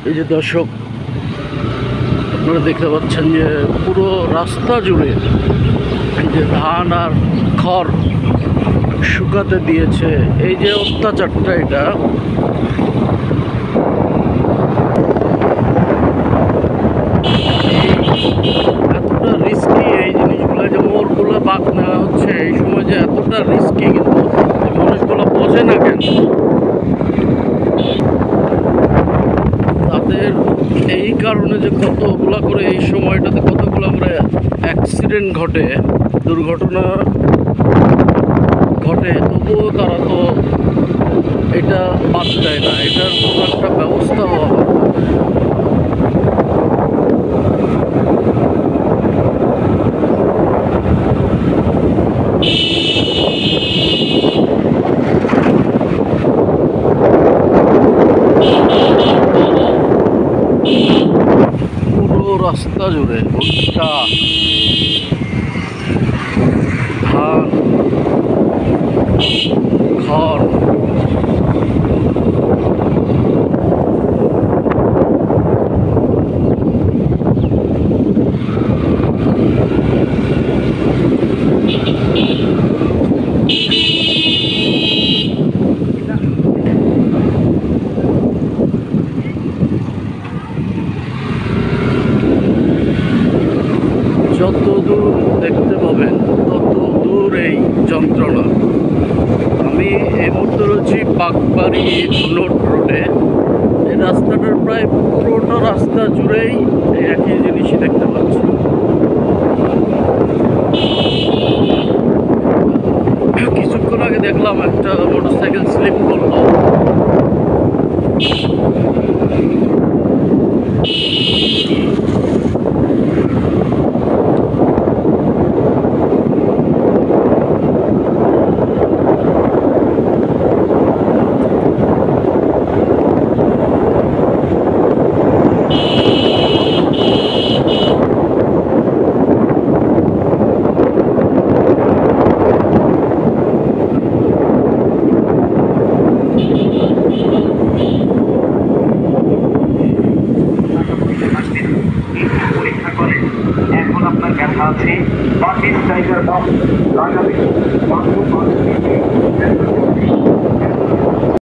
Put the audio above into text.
এই যে দর্শক, আপনারা দেখতে পাচ্ছেন যে পুরো রাস্তা জুড়ে এই যে ধান আর খড় শুকাতে দিয়েছে। এই যে অত্যাচারটা, এটা এতটা রিস্কি এই জিনিসগুলো, যে মোড়গুলো বাঁক নেওয়া হচ্ছে এই সময়, যে এতটা রিস্কি, কিন্তু মানুষগুলো বোঝে না কেন। তাদের এই কারণে যে কতগুলো করে এই সময়টাতে কতগুলো করে অ্যাক্সিডেন্ট ঘটে, দুর্ঘটনা ঘটে, তবুও তারা তো এটা বাদ দেয় না। এটার কোনো একটা ব্যবস্থা হওয়া হবে। পুরো রাস্তা জুড়ে ভুট্টা, ধান, খড়। যত দূর দেখতে পাবেন তত দূর এই যন্ত্রণা। আমি এই মুহূর্তে রয়েছি বাগবাড়ি নোট রোডে। এই রাস্তাটার প্রায় পুরোটা রাস্তা জুড়েই এই একই জিনিসই দেখতে পাচ্ছি। কিছুক্ষণ আগে দেখলাম একটা মোটরসাইকেল স্লিপ করলো। এখন আপনার ব্যথা আছে, টাইগার